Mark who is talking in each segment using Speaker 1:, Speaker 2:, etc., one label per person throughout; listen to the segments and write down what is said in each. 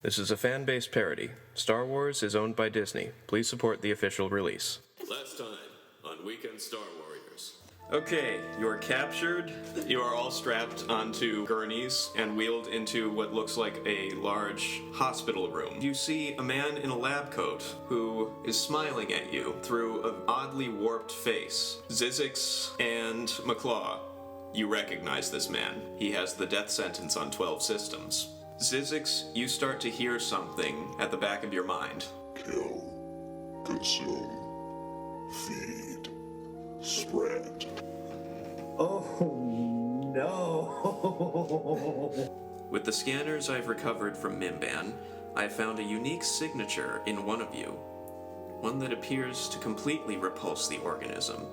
Speaker 1: This is a fan-based parody. Star Wars is owned by Disney. Please support the official release.
Speaker 2: Last time on Weekend Star Warriors.
Speaker 1: Okay, you're captured. You are all strapped onto gurneys and wheeled into what looks like a large hospital room. You see a man in a lab coat who is smiling at you through an oddly warped face. Zizix and McClaw, you recognize this man. He has the death sentence on 12 systems. Zizix, you start to hear something at the back of your mind.
Speaker 3: Kill, consume, feed, spread.
Speaker 4: Oh no!
Speaker 1: With the scanners I've recovered from Mimban, I've found a unique signature in one of you. One that appears to completely repulse the organism.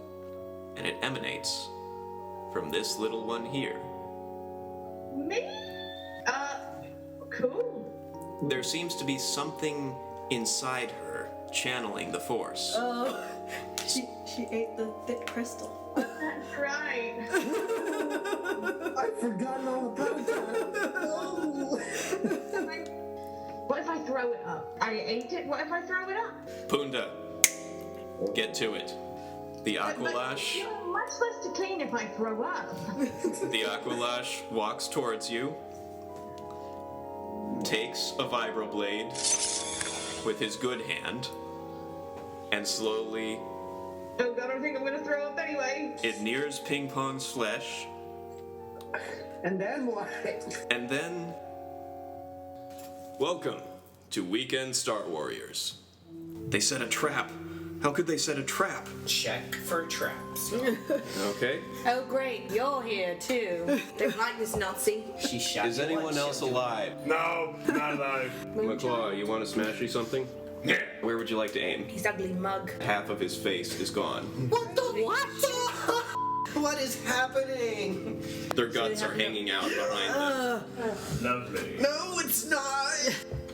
Speaker 1: And it emanates from this little one here.
Speaker 5: Me? Cool.
Speaker 1: There seems to be something inside her channeling the Force.
Speaker 6: Oh, she ate the thick crystal.
Speaker 5: That's right.
Speaker 4: I've forgotten all about that. Oh.
Speaker 5: What if I throw it up? I ate it. What if I throw it up?
Speaker 1: Punda, get to it. The Aqualash.
Speaker 5: You're much less to clean if I throw up.
Speaker 1: The Aqualash walks towards you, takes a vibroblade with his good hand, and slowly...
Speaker 5: Oh god, I think I'm gonna throw up anyway.
Speaker 1: It nears Ping Pong's flesh.
Speaker 4: And then what?
Speaker 1: And then... Welcome to Weekend Star Warriors. They set a trap. How could they set a trap?
Speaker 7: Check for traps.
Speaker 1: Okay.
Speaker 6: Oh great, you're here too. Don't like this Nazi.
Speaker 7: She shot
Speaker 1: Is
Speaker 7: you
Speaker 1: anyone
Speaker 7: once,
Speaker 1: else
Speaker 7: she'll do
Speaker 1: alive?
Speaker 8: No, not alive.
Speaker 1: McClaw, you want to smash you something?
Speaker 8: Yeah.
Speaker 1: Where would you like to aim?
Speaker 6: His ugly mug.
Speaker 1: Half of his face is gone.
Speaker 7: What the what? What is happening?
Speaker 1: Their guts are hanging out behind them.
Speaker 8: Lovely.
Speaker 7: No, it's not.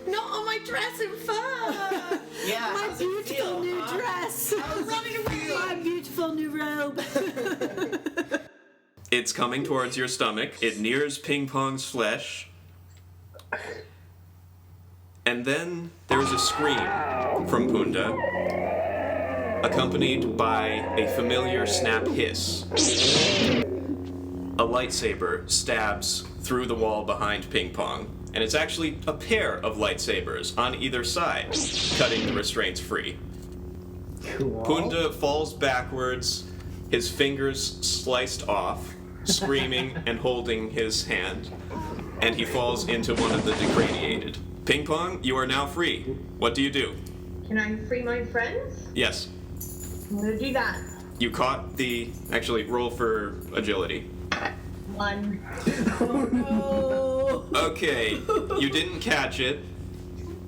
Speaker 6: Not on my dress and fur.
Speaker 7: Yeah,
Speaker 6: My
Speaker 7: how's it
Speaker 6: beautiful
Speaker 7: feel,
Speaker 6: new
Speaker 7: huh?
Speaker 6: dress.
Speaker 7: How's
Speaker 6: Running
Speaker 7: it
Speaker 6: away.
Speaker 7: feel?
Speaker 6: My beautiful new robe.
Speaker 1: It's coming towards your stomach. It nears Ping Pong's flesh. And then there's a scream from Punda, accompanied by a familiar snap hiss. A lightsaber stabs through the wall behind Ping Pong, and it's actually a pair of lightsabers on either side, cutting the restraints free.
Speaker 4: Cool.
Speaker 1: Punda falls backwards, his fingers sliced off, screaming and holding his hand, and he falls into one of the decraniated. Ping Pong, you are now free. What do you do?
Speaker 5: Can I free my friends?
Speaker 1: Yes.
Speaker 5: I'm gonna do that.
Speaker 1: You caught the... Actually, roll for agility.
Speaker 5: 1.
Speaker 6: Oh
Speaker 1: Okay, you didn't catch it,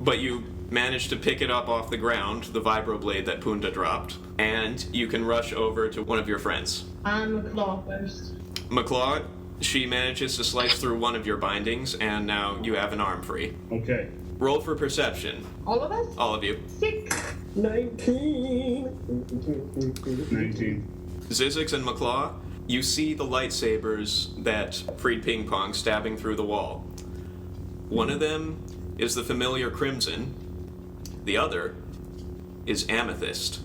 Speaker 1: but you managed to pick it up off the ground, the vibroblade that Punda dropped, and you can rush over to one of your friends.
Speaker 5: I'm McClaw first.
Speaker 1: McClaw, she manages to slice through one of your bindings, and now you have an arm free.
Speaker 8: Okay.
Speaker 1: Roll for perception,
Speaker 5: All of us?
Speaker 1: all of you.
Speaker 5: 6.
Speaker 4: 19.
Speaker 8: 19.
Speaker 1: Zizix and McClaw, you see the lightsabers that freed Ping Pong stabbing through the wall. One of them is the familiar Crimson. The other is Amethyst.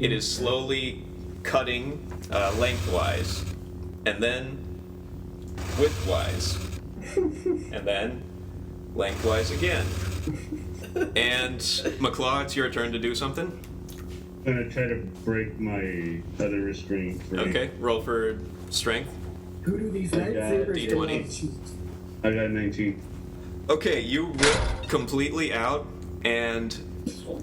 Speaker 1: It is slowly cutting lengthwise, and then widthwise, and then lengthwise again. And McClaw, it's your turn to do something.
Speaker 8: I'm gonna try to break my other restraint free.
Speaker 1: Okay, roll for strength.
Speaker 4: Who do these
Speaker 8: I got
Speaker 4: lightsabers
Speaker 1: D20.
Speaker 8: I got 19.
Speaker 1: Okay, you rip completely out, and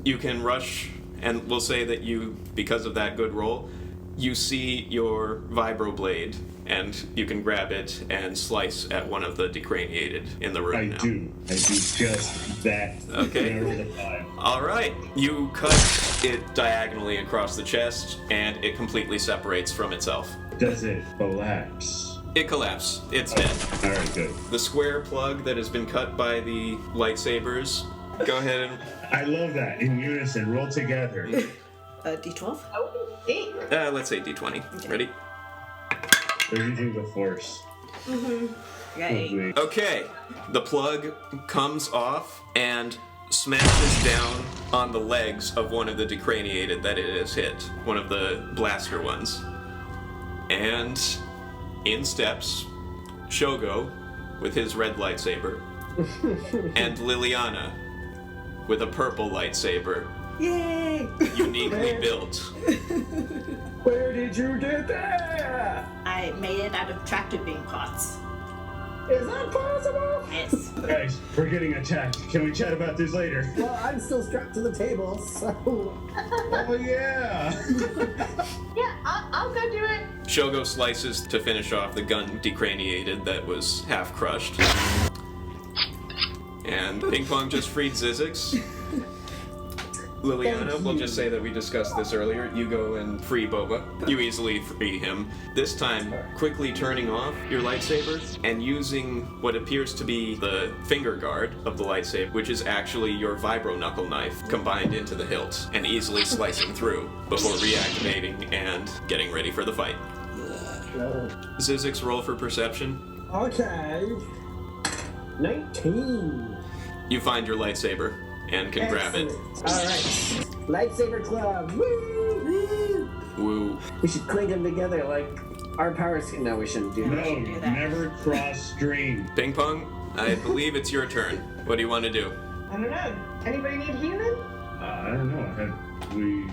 Speaker 1: you can rush, and we'll say that you, because of that good roll, you see your vibroblade, and you can grab it and slice at one of the decraniated in the room
Speaker 8: I
Speaker 1: now.
Speaker 8: do just that.
Speaker 1: Okay.
Speaker 8: And I rolled a 5.
Speaker 1: Alright, you cut it diagonally across the chest, and it completely separates from itself.
Speaker 8: Does it collapse?
Speaker 1: It collapses. It's dead.
Speaker 8: Alright, good.
Speaker 1: The square plug that has been cut by the lightsabers, go ahead and...
Speaker 8: I love that. In unison, roll together.
Speaker 6: D12.
Speaker 5: Oh, 8.
Speaker 1: Let's say D20. Ready?
Speaker 8: They're using the force. Hopefully.
Speaker 1: Okay, the plug comes off and smashes down on the legs of one of the decraniated that it has hit, one of the blaster ones. And in steps Shogo with his red lightsaber, and Liliana with a purple lightsaber,
Speaker 6: Yay!
Speaker 1: uniquely built.
Speaker 4: Where did you get that?
Speaker 6: I made it out of tractor beam parts.
Speaker 4: Is that possible?
Speaker 6: Yes.
Speaker 8: Guys, we're getting attacked. Can we chat about this later?
Speaker 4: Well, I'm still strapped to the table, so.
Speaker 8: Oh, yeah.
Speaker 5: Yeah, I'll go do it.
Speaker 1: Shogo slices to finish off the gun decraniated that was half crushed. And Ping Pong just freed Zizix. Liliana, we'll just say that we discussed this earlier. You go and free Boba. You easily free him. This time, quickly turning off your lightsaber and using what appears to be the finger guard of the lightsaber, which is actually your vibro knuckle knife combined into the hilt, and easily slicing through before reactivating and getting ready for the fight.
Speaker 4: No.
Speaker 1: Zizix, roll for perception.
Speaker 4: Okay. 19.
Speaker 1: You find your lightsaber and can grab it.
Speaker 4: Alright. Lightsaber club. Woo!
Speaker 1: Woo.
Speaker 4: We should clink them together like our powers. No, we shouldn't do that.
Speaker 8: No,
Speaker 6: do that.
Speaker 8: never cross stream.
Speaker 1: Ping Pong, I believe it's your turn. What do you want to do?
Speaker 5: I don't know. Anybody need healing?
Speaker 8: I don't know. Have we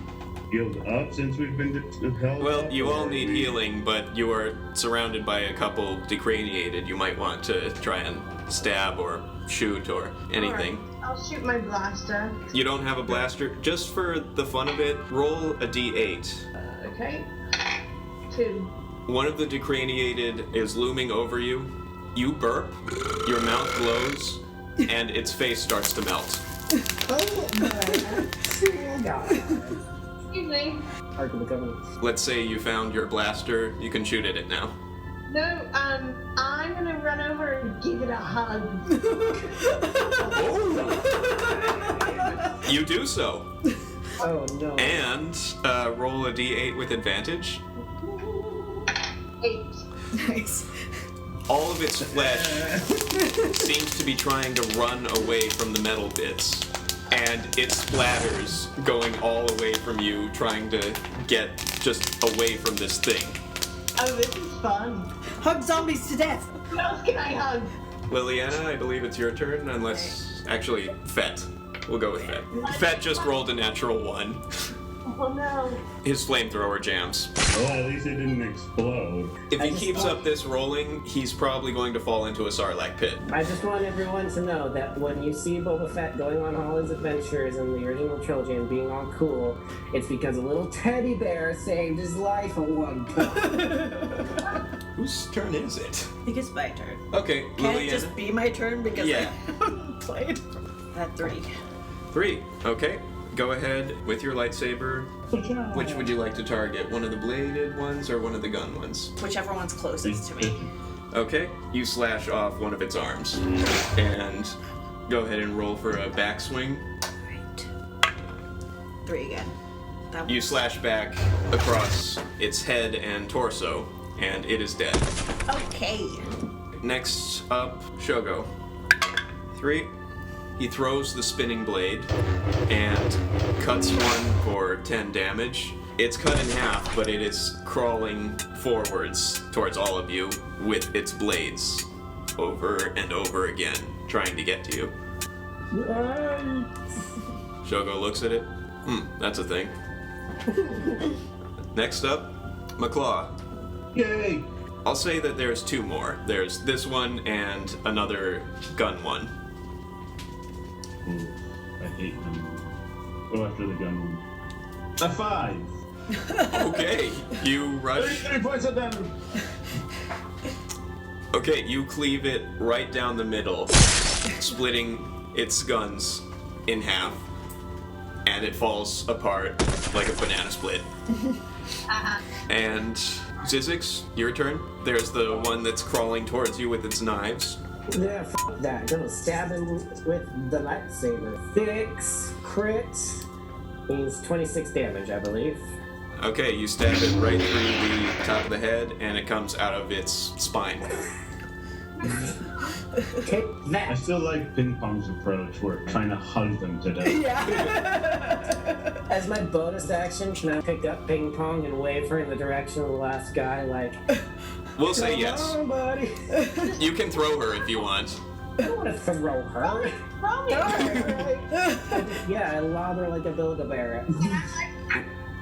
Speaker 8: healed up since we've been held
Speaker 1: Well,
Speaker 8: up,
Speaker 1: you all
Speaker 8: or
Speaker 1: need
Speaker 8: we-
Speaker 1: healing, but you are surrounded by a couple decraniated. You might want to try and stab or shoot or anything.
Speaker 5: Alright, I'll shoot my blaster.
Speaker 1: You don't have a blaster? Just for the fun of it, roll a d8.
Speaker 5: Okay. 2.
Speaker 1: One of the decraniated is looming over you. You burp, your mouth glows, and its face starts to melt.
Speaker 4: Oh my god.
Speaker 5: Excuse me.
Speaker 4: Ark of the Covenant.
Speaker 1: Let's say you found your blaster, you can shoot at it now.
Speaker 5: No, I'm gonna run over and give it a hug.
Speaker 1: You do so.
Speaker 4: Oh no.
Speaker 1: And roll a d8 with advantage.
Speaker 5: 8.
Speaker 6: Nice.
Speaker 1: All of its flesh seems to be trying to run away from the metal bits, and it splatters going all away from you, trying to get just away from this thing.
Speaker 5: Oh, this is fun.
Speaker 6: Hug zombies to death.
Speaker 5: Who else can I hug?
Speaker 1: Liliana, I believe it's your turn, unless... Actually, Fett. We'll go with Fett. Fett just rolled a natural 1.
Speaker 5: Oh no.
Speaker 1: His flamethrower jams.
Speaker 8: Well, at least it didn't explode.
Speaker 1: If he keeps up this rolling, he's probably going to fall into a Sarlacc pit.
Speaker 4: I just want everyone to know that when you see Boba Fett going on all his adventures in the original trilogy and being all cool, it's because a little teddy bear saved his life at one point.
Speaker 1: Whose turn is it?
Speaker 6: I think it's my turn.
Speaker 1: Okay,
Speaker 6: Can it
Speaker 1: Liliana.
Speaker 6: just be my turn because
Speaker 1: Yeah.
Speaker 6: I haven't played? At 3.
Speaker 1: 3. Okay. Go ahead with your lightsaber. Which would you like to target? One of the bladed ones or one of the gun ones?
Speaker 6: Whichever one's closest to me.
Speaker 1: Okay. You slash off one of its arms. And go ahead and roll for a backswing.
Speaker 6: Right. 3 again. That
Speaker 1: You
Speaker 6: was-
Speaker 1: slash back across its head and torso, and it is dead.
Speaker 6: Okay.
Speaker 1: Next up, Shogo. 3. He throws the spinning blade and cuts one for 10 damage. It's cut in half, but it is crawling forwards towards all of you with its blades over and over again, trying to get to you. Shogo looks at it. That's a thing. Next up, McClaw.
Speaker 8: Yay!
Speaker 1: I'll say that there's 2 more. There's this one and another gun one.
Speaker 8: Ooh, I hate them. Go after the gun one. A 5!
Speaker 1: Okay, you rush.
Speaker 8: 3 points of damage!
Speaker 1: Okay, you cleave it right down the middle, splitting its guns in half, and it falls apart like a banana split. And Zizix, your turn. There's the one that's crawling towards you with its knives.
Speaker 4: Yeah, that. Gonna stab him with the lightsaber. 6 crit means 26 damage, I believe.
Speaker 1: Okay, you stab it right through the top of the head, and it comes out of its spine.
Speaker 4: Take
Speaker 8: I
Speaker 4: that.
Speaker 8: still like Ping Pong's approach. We're trying to hug them to death.
Speaker 6: Yeah.
Speaker 4: As my bonus action, can I pick up Ping Pong and wave her in the direction of the last guy? Like,
Speaker 1: We'll say
Speaker 4: come
Speaker 1: yes.
Speaker 4: on, buddy.
Speaker 1: You can throw her if you want.
Speaker 4: I don't want to throw her.
Speaker 5: Throw me.
Speaker 4: Yeah, I lob her like a Build-A-Bear.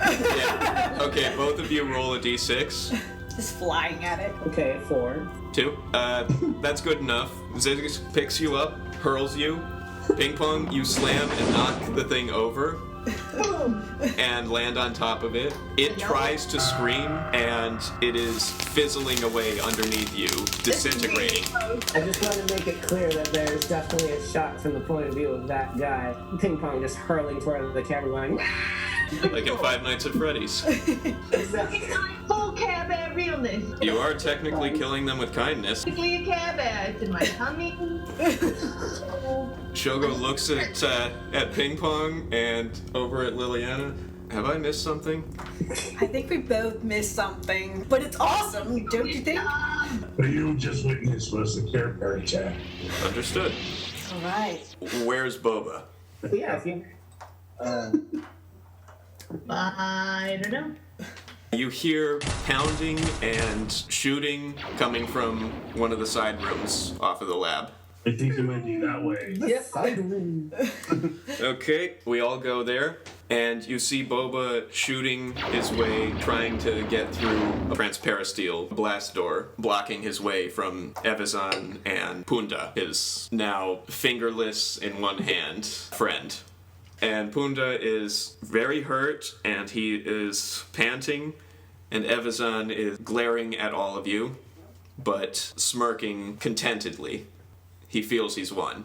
Speaker 1: Yeah. Okay, both of you roll a d6.
Speaker 6: Just flying at it.
Speaker 4: Okay, 4.
Speaker 1: 2. That's good enough. Ziggs picks you up, hurls you. Ping Pong, you slam and knock the thing over and land on top of it. It tries to scream and it is fizzling away underneath you, disintegrating.
Speaker 4: I just want to make it clear that there's definitely a shot from the point of view of that guy. Ping Pong just hurling toward the camera going,
Speaker 1: Like in Five Nights at Freddy's.
Speaker 5: It's like full Care Bear realness.
Speaker 1: You are technically killing them with kindness.
Speaker 5: Basically a Care Bear. It's in my tummy.
Speaker 1: Shogo looks at Ping Pong and over at Liliana. Have I missed something?
Speaker 6: I think we both missed something, but it's awesome, don't you think?
Speaker 8: What you just witnessed was the Care Bear attack.
Speaker 1: Understood.
Speaker 6: All right.
Speaker 1: Where's Boba?
Speaker 4: yeah, if you...
Speaker 5: I don't know.
Speaker 1: You hear pounding and shooting coming from one of the side rooms off of the lab.
Speaker 8: I think it might be that way.
Speaker 1: Okay, we all go there, and you see Boba shooting his way, trying to get through a transparasteel blast door, blocking his way from Evazan and Punda, his now fingerless in one hand friend. And Punda is very hurt, and he is panting, and Evazan is glaring at all of you, but smirking contentedly. He feels he's won.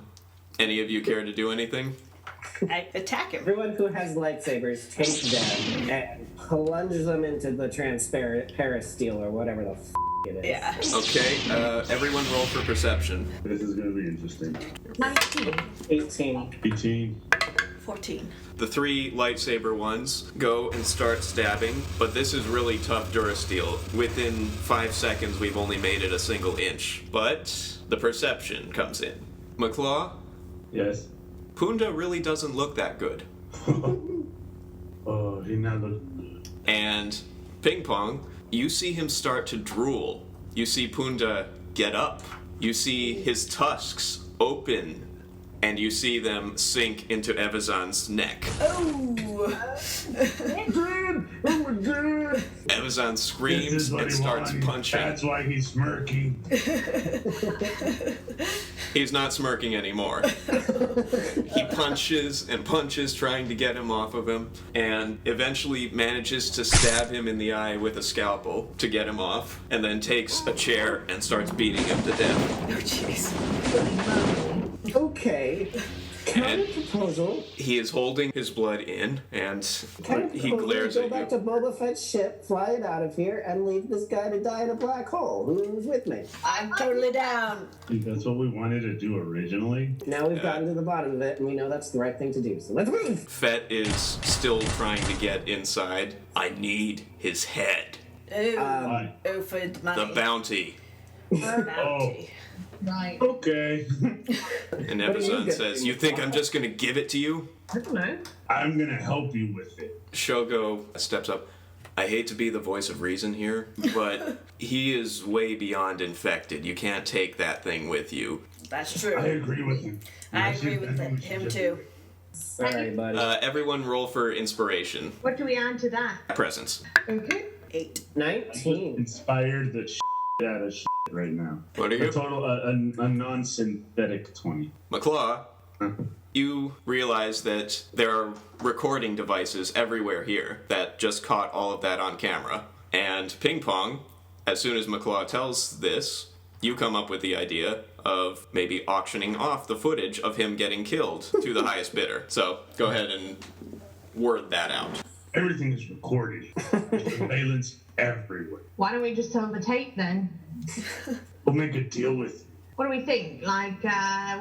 Speaker 1: Any of you care to do anything?
Speaker 6: I attack him.
Speaker 4: Everyone who has lightsabers, take them and plunge them into the transparent parasteel or whatever the it is.
Speaker 6: Yeah.
Speaker 1: Okay, everyone roll for perception.
Speaker 8: This is going to be interesting.
Speaker 5: 19.
Speaker 4: 18.
Speaker 8: 18.
Speaker 6: 14.
Speaker 1: The 3 lightsaber ones go and start stabbing, but this is really tough Durasteel. Within 5 seconds, we've only made it a single inch. But the perception comes in. McClaw,
Speaker 8: Yes.
Speaker 1: Punda really doesn't look that good.
Speaker 8: Oh, he now looks good.
Speaker 1: And Ping Pong, you see him start to drool. You see Punda get up. You see his tusks open, and you see them sink into Evazan's neck.
Speaker 6: Oh!
Speaker 1: Evazan
Speaker 8: This
Speaker 1: screams
Speaker 8: is what
Speaker 1: and
Speaker 8: he
Speaker 1: starts
Speaker 8: wanted.
Speaker 1: punching.
Speaker 8: That's why he's smirking.
Speaker 1: He's not smirking anymore. He punches and punches, trying to get him off of him, and eventually manages to stab him in the eye with a scalpel to get him off, and then takes a chair and starts beating him to death.
Speaker 6: Oh, jeez.
Speaker 4: Okay. Counter
Speaker 1: And
Speaker 4: proposal.
Speaker 1: he is holding his blood in, and
Speaker 4: Counter
Speaker 1: he
Speaker 4: proposal.
Speaker 1: glares
Speaker 4: Go
Speaker 1: at
Speaker 4: back
Speaker 1: you.
Speaker 4: to Boba Fett's ship, fly it out of here, and leave this guy to die in a black hole. Who's with me?
Speaker 6: I'm totally down.
Speaker 8: That's what we wanted to do originally.
Speaker 4: Now we've gotten to the bottom of it, and we know that's the right thing to do. So let's move.
Speaker 1: Fett is still trying to get inside. I need his head.
Speaker 6: Oh,
Speaker 8: Why?
Speaker 6: oh, for money.
Speaker 1: The bounty.
Speaker 6: Bounty.
Speaker 5: Right.
Speaker 8: Okay.
Speaker 1: And
Speaker 4: What are you
Speaker 1: Evazan
Speaker 4: gonna
Speaker 1: says,
Speaker 4: do?
Speaker 1: "You think I'm just gonna give it to you?"
Speaker 5: I don't know.
Speaker 8: I'm going to help you with it.
Speaker 1: Shogo steps up. I hate to be the voice of reason here, but he is way beyond infected. You can't take that thing with you.
Speaker 6: That's true.
Speaker 8: I agree with him.
Speaker 6: I
Speaker 8: Yes,
Speaker 6: agree
Speaker 8: I
Speaker 6: with
Speaker 8: think we should
Speaker 6: him
Speaker 8: just-
Speaker 6: too.
Speaker 4: Sorry, buddy.
Speaker 1: Everyone roll for inspiration.
Speaker 5: What do we add to that?
Speaker 1: Presence.
Speaker 5: Okay.
Speaker 6: 8.
Speaker 4: 19.
Speaker 8: Inspired the out of right now.
Speaker 1: What are
Speaker 8: A
Speaker 1: you?
Speaker 8: total, a non-synthetic 20.
Speaker 1: McClaw, you realize that there are recording devices everywhere here that just caught all of that on camera. And Ping Pong, as soon as McClaw tells this, you come up with the idea of maybe auctioning off the footage of him getting killed to the highest bidder. So go ahead and word that out.
Speaker 8: Everything is recorded. There's surveillance everywhere.
Speaker 5: Why don't we just sell the tape then?
Speaker 8: We'll make a deal with you.
Speaker 5: What do we think? Like,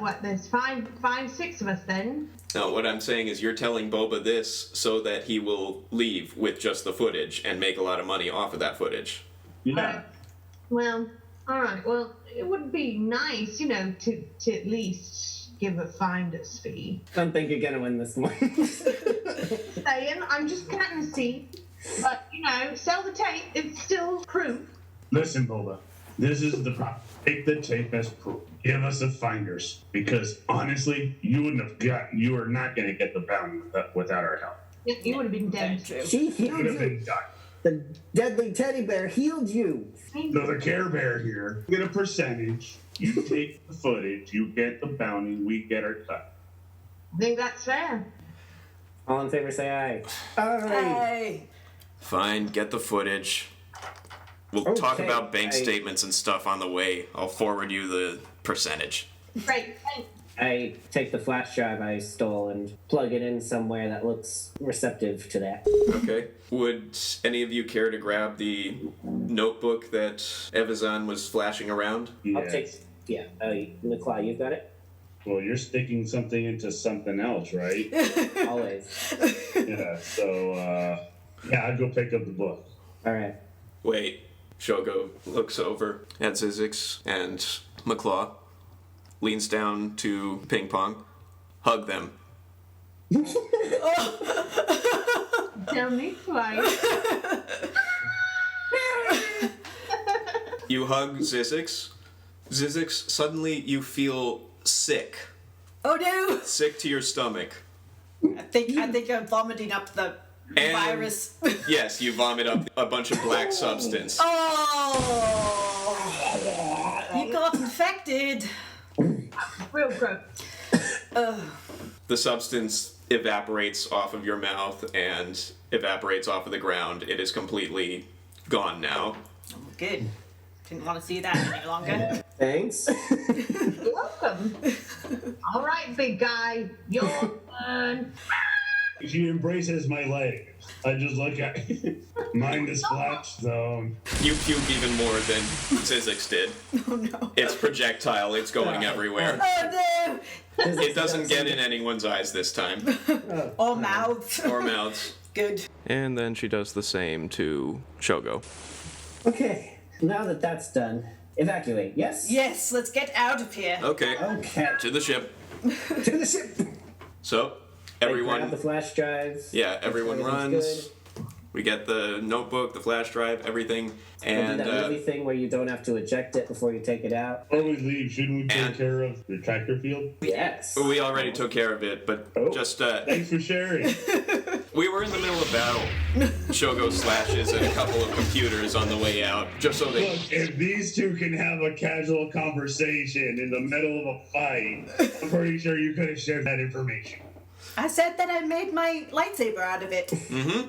Speaker 5: what, there's five, 6 of us then?
Speaker 1: Now, what I'm saying is you're telling Boba this so that he will leave with just the footage and make a lot of money off of that footage.
Speaker 8: Yeah.
Speaker 5: Well, alright, well, it would be nice, to at least give a finder's fee.
Speaker 4: I don't think you're gonna win this one.
Speaker 5: Saying, I'm just planting a seed. But, sell the tape. It's still proof.
Speaker 8: Listen, Boba. This is the problem. Take the tape as proof. Give us a finders. Because honestly, you are not going to get the bounty without our help.
Speaker 5: You would have been dead.
Speaker 4: She
Speaker 8: You
Speaker 4: healed
Speaker 8: would have
Speaker 4: you.
Speaker 8: been done.
Speaker 4: The deadly teddy bear healed you.
Speaker 8: So the Care Bear here, get a percentage. You take the footage. You get the bounty. We get our cut.
Speaker 5: I think that's fair.
Speaker 4: All in favor, say aye. Aye.
Speaker 6: Hey.
Speaker 1: Fine, get the footage. We'll talk
Speaker 4: Okay,
Speaker 1: about bank statements and stuff on the way. I'll forward you the percentage.
Speaker 5: Great. Thanks.
Speaker 4: I take the flash drive I stole and plug it in somewhere that looks receptive to that.
Speaker 1: Okay. Would any of you care to grab the notebook that Evazan was flashing around?
Speaker 4: I'll take. Yeah. McClaw, you've got it?
Speaker 8: Well, you're sticking something into something else, right?
Speaker 4: Always.
Speaker 8: Yeah, so, I'd go pick up the book.
Speaker 4: Alright.
Speaker 1: Wait. Shogo looks over at Zizix and McClaw, leans down to Ping Pong, hug them.
Speaker 5: Tell me twice.
Speaker 1: You hug Zizix. Zizix, suddenly you feel sick.
Speaker 6: Oh no!
Speaker 1: Sick to your stomach.
Speaker 6: I think I'm vomiting up the
Speaker 1: And-
Speaker 6: virus.
Speaker 1: Yes, you vomit up a bunch of black substance.
Speaker 6: Oh! You got infected.
Speaker 5: Real gross.
Speaker 1: The substance evaporates off of your mouth and evaporates off of the ground. It is completely gone now.
Speaker 6: Good. Didn't want to see that any longer.
Speaker 4: Thanks.
Speaker 5: You're welcome. All right, big guy. Your turn.
Speaker 8: She embraces my leg. I just look at mine is splash zone.
Speaker 1: You puke even more than Zizix did.
Speaker 6: Oh no.
Speaker 1: It's projectile. It's going everywhere.
Speaker 6: Oh no!
Speaker 1: It doesn't get in anyone's eyes this time.
Speaker 6: Or mouths.
Speaker 1: Or mouths.
Speaker 6: Good.
Speaker 1: And then she does the same to Shogo.
Speaker 4: Okay. Now that that's done, evacuate, yes?
Speaker 6: Yes, let's get out of here.
Speaker 1: Okay.
Speaker 4: Okay.
Speaker 1: To the ship.
Speaker 4: To the ship!
Speaker 1: So,
Speaker 4: Grab
Speaker 1: everyone...
Speaker 4: the flash drives.
Speaker 1: Yeah, everyone
Speaker 4: Everything's
Speaker 1: runs. We get the notebook, the flash drive, everything.
Speaker 4: We'll
Speaker 1: And
Speaker 4: do that movie thing where you don't have to eject it before you take it out.
Speaker 8: Before we leave, shouldn't we take
Speaker 1: And-
Speaker 8: care of the tractor field?
Speaker 4: Yes.
Speaker 1: we already took care of it, but just,
Speaker 8: Thanks for sharing.
Speaker 1: we were in the middle of battle. Shogo slashes at a couple of computers on the way out, just so they...
Speaker 8: Look, if these two can have a casual conversation in the middle of a fight, I'm pretty sure you could have shared that information.
Speaker 6: I said that I made my lightsaber out of it.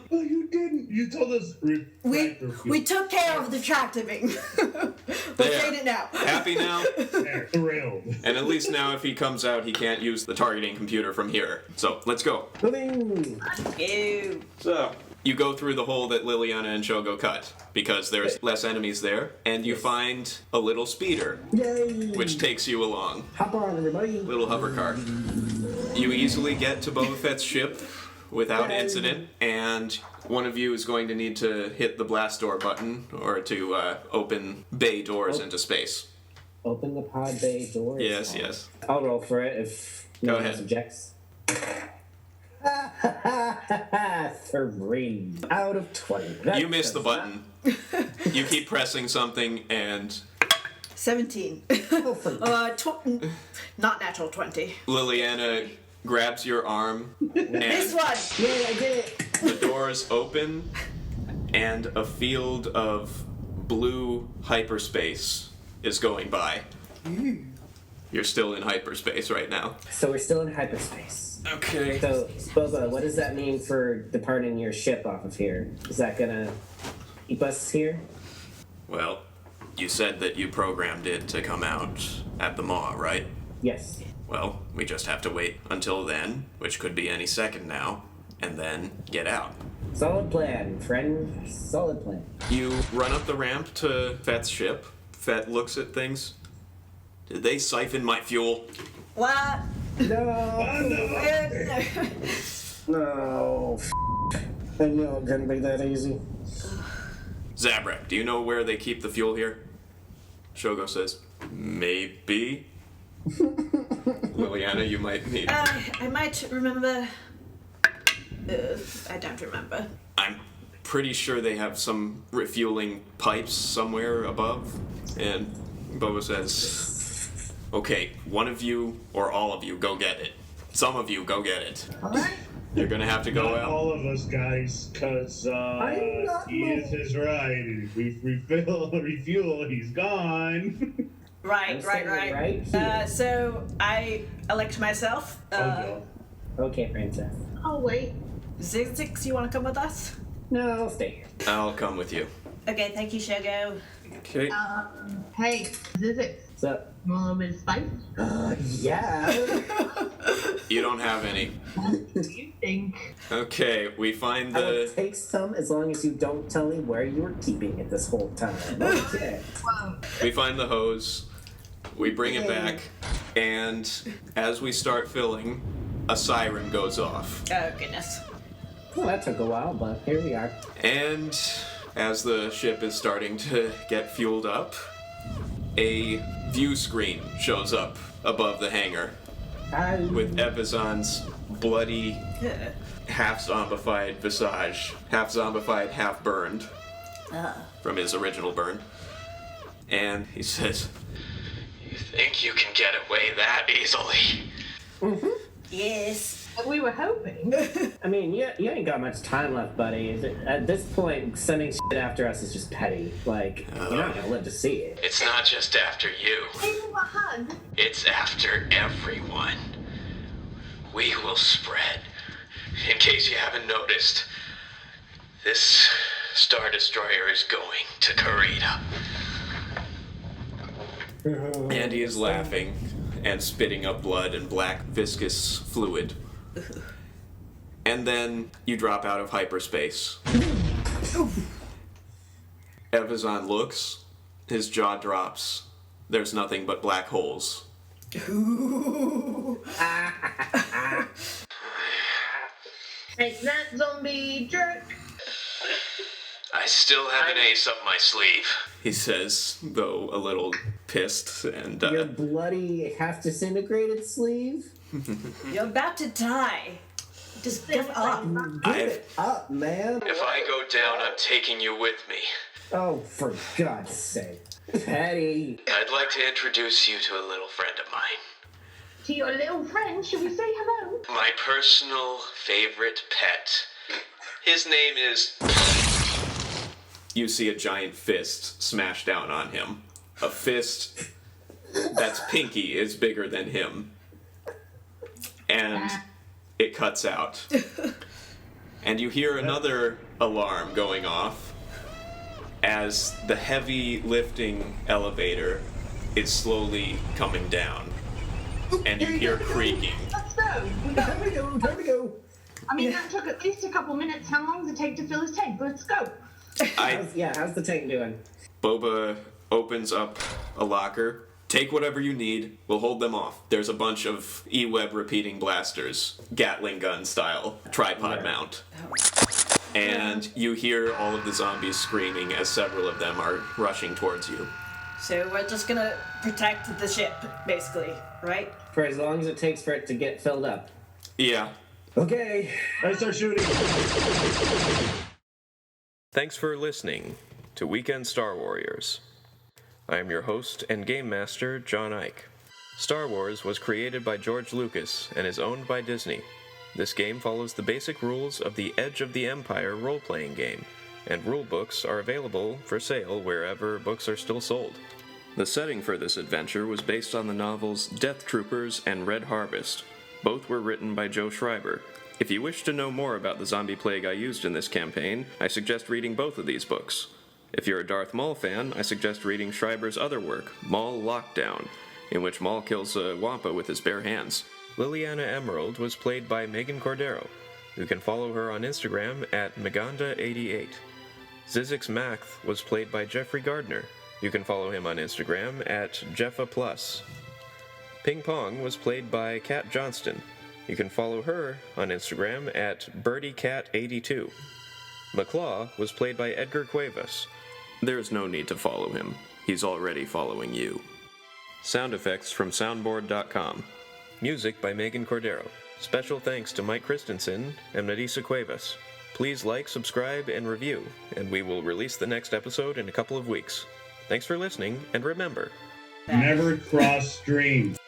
Speaker 8: Well, you didn't. You told us.
Speaker 6: We took care of the tractoring. We'll
Speaker 1: There.
Speaker 6: trade it now.
Speaker 1: Happy now?
Speaker 8: There, thrilled.
Speaker 1: And at least now if he comes out, he can't use the targeting computer from here. So, let's go.
Speaker 4: Moving.
Speaker 6: Ew.
Speaker 1: So, you go through the hole that Liliana and Shogo cut, because there's less enemies there, and you find a little speeder,
Speaker 4: Yay!
Speaker 1: which takes you along.
Speaker 4: Hop on, everybody.
Speaker 1: Little hover car. You easily get to Boba Fett's ship without incident, and one of you is going to need to hit the blast door button or to open bay doors into space.
Speaker 4: Open the pod bay doors.
Speaker 1: Yes, yes.
Speaker 4: I'll roll for it if no
Speaker 1: Go
Speaker 4: one else
Speaker 1: ahead.
Speaker 4: objects. 3 out of 20. That
Speaker 1: You miss the
Speaker 4: does
Speaker 1: button. You keep pressing something, and
Speaker 6: 17.
Speaker 4: not-
Speaker 6: Not natural 20.
Speaker 1: Liliana grabs your arm,
Speaker 6: This
Speaker 1: and
Speaker 6: one.
Speaker 4: Yay, I did it!
Speaker 1: the doors open, and a field of blue hyperspace is going by. You're still in hyperspace right now.
Speaker 4: So we're still in hyperspace.
Speaker 1: Okay.
Speaker 4: So, Boba, what does that mean for departing your ship off of here? Is that gonna keep us here?
Speaker 1: Well, you said that you programmed it to come out at the maw, right?
Speaker 4: Yes.
Speaker 1: Well, we just have to wait until then, which could be any second now, and then get out.
Speaker 4: Solid plan, friend. Solid plan.
Speaker 1: You run up the ramp to Fett's ship. Fett looks at things. Did they siphon my fuel?
Speaker 6: What?
Speaker 4: No! No. I knew it couldn't be that easy.
Speaker 1: Zabrek, do you know where they keep the fuel here? Shogo says. Maybe. Liliana, you might need.
Speaker 6: I might remember. I don't remember.
Speaker 1: I'm pretty sure they have some refueling pipes somewhere above. And Boba says, okay, one of you or all of you go get it. Some of you go get it.
Speaker 5: Alright.
Speaker 1: You're gonna have to go
Speaker 8: Not
Speaker 1: out.
Speaker 8: all of us, guys, because Edith is right. If we refuel, he's gone.
Speaker 6: Right.
Speaker 4: Right here.
Speaker 6: So I elect myself.
Speaker 4: Okay, princess.
Speaker 5: Oh, wait.
Speaker 6: Zigzix, you want to come with us?
Speaker 4: No, I'll stay here.
Speaker 1: I'll come with you.
Speaker 6: Okay, thank you, Shogo.
Speaker 1: Okay.
Speaker 5: Hey, Zizix.
Speaker 4: What's up?
Speaker 5: You want a little bit of spice?
Speaker 4: Yeah.
Speaker 1: You don't have any.
Speaker 5: What do you think?
Speaker 1: Okay, we find
Speaker 4: I will
Speaker 1: the.
Speaker 4: take some as long as you don't tell me where you were keeping it this whole time. Okay.
Speaker 5: Whoa.
Speaker 1: We find the hose. We bring it back, and as we start filling, a siren goes off.
Speaker 6: Oh, goodness.
Speaker 4: Well, that took a while, but here we are.
Speaker 1: And as the ship is starting to get fueled up, a view screen shows up above the hangar with Evazan's bloody, half zombified visage, half zombified, half burned from his original burn. And he says, "You think you can get away that easily?"
Speaker 6: Yes.
Speaker 5: We were hoping.
Speaker 4: I mean, you ain't got much time left, buddy. At this point, sending shit after us is just petty. Like, you're not gonna live to see it.
Speaker 1: It's not just after you.
Speaker 5: Give him a hug.
Speaker 1: It's after everyone. We will spread. In case you haven't noticed, this Star Destroyer is going to Karita. And he is laughing and spitting up blood and black viscous fluid. And then you drop out of hyperspace. Evazan looks, his jaw drops. There's nothing but black holes.
Speaker 5: Take that, zombie jerk.
Speaker 1: I still have an ace up my sleeve, he says, though a little pissed and,
Speaker 4: Your bloody, half-disintegrated sleeve?
Speaker 6: You're about to die. Just give up.
Speaker 4: Give it up, man.
Speaker 1: If I go down, I'm taking you with me.
Speaker 4: Oh, for God's sake. Petty.
Speaker 1: I'd like to introduce you to a little friend of mine.
Speaker 5: To your little friend, should we say hello?
Speaker 1: My personal favorite pet. His name is... You see a giant fist smash down on him. A fist that's pinky is bigger than him. And it cuts out. And you hear another alarm going off as the heavy lifting elevator is slowly coming down. And you hear creaking.
Speaker 5: Let's go.
Speaker 4: Time to go.
Speaker 5: I mean, that took at least a couple minutes. How long does it take to fill his tank? Let's go.
Speaker 4: How's the tank doing?
Speaker 1: Boba opens up a locker. Take whatever you need. We'll hold them off. There's a bunch of E-Web repeating blasters, Gatling gun style, tripod mount. And you hear all of the zombies screaming as several of them are rushing towards you.
Speaker 6: So we're just gonna protect the ship, basically, right?
Speaker 4: For as long as it takes for it to get filled up.
Speaker 1: Yeah.
Speaker 4: Okay.
Speaker 8: Let's start shooting.
Speaker 1: Thanks for listening to Weekend Star Warriors. I am your host and game master, John Ike. Star Wars was created by George Lucas and is owned by Disney. This game follows the basic rules of the Edge of the Empire role-playing game, and rulebooks are available for sale wherever books are still sold. The setting for this adventure was based on the novels Death Troopers and Red Harvest. Both were written by Joe Schreiber. If you wish to know more about the zombie plague I used in this campaign, I suggest reading both of these books. If you're a Darth Maul fan, I suggest reading Schreiber's other work, Maul Lockdown, in which Maul kills a Wampa with his bare hands. Liliana Emerald was played by Megan Cordero. You can follow her on Instagram at Maganda88. Zizix Math was played by Jeffrey Gardner. You can follow him on Instagram at Jeffa+. Ping Pong was played by Kat Johnston. You can follow her on Instagram at BirdieCat82. McClaw was played by Edgar Cuevas. There's no need to follow him. He's already following you. Sound effects from soundboard.com. Music by Megan Cordero. Special thanks to Mike Christensen and Nadisa Cuevas. Please like, subscribe, and review, and we will release the next episode in a couple of weeks. Thanks for listening, and remember,
Speaker 8: Never cross streams.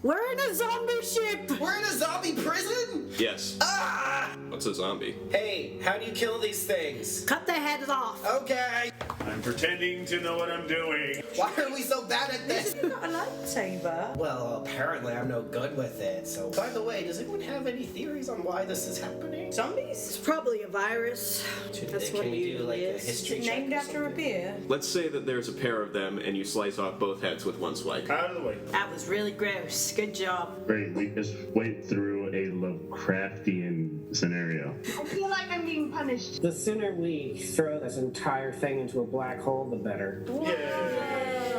Speaker 6: We're in a zombie ship!
Speaker 7: We're in a zombie prison?
Speaker 1: yes.
Speaker 7: Ah!
Speaker 1: What's a zombie?
Speaker 7: Hey, how do you kill these things?
Speaker 6: Cut their heads off!
Speaker 7: Okay.
Speaker 8: I'm pretending to know what I'm doing.
Speaker 7: Why are we so bad at this?
Speaker 6: You've got a lightsaber.
Speaker 7: Well, apparently I'm no good with it. So, by the way, does anyone have any theories on why this is happening?
Speaker 6: Zombies? It's probably a virus. That's
Speaker 7: Can
Speaker 6: what it
Speaker 7: we do
Speaker 6: usually
Speaker 7: like a
Speaker 6: is.
Speaker 7: history
Speaker 6: It's
Speaker 7: check
Speaker 6: named
Speaker 7: or
Speaker 6: after a
Speaker 7: something?
Speaker 6: beer.
Speaker 1: Let's say that there's a pair of them and you slice off both heads with one swipe.
Speaker 8: Out of the way.
Speaker 6: That was really gross. Good job.
Speaker 8: Great, we just went through a Lovecraftian scenario.
Speaker 5: I feel like I'm being punished.
Speaker 4: The sooner we throw this entire thing into a black hole, the better.
Speaker 6: Yay!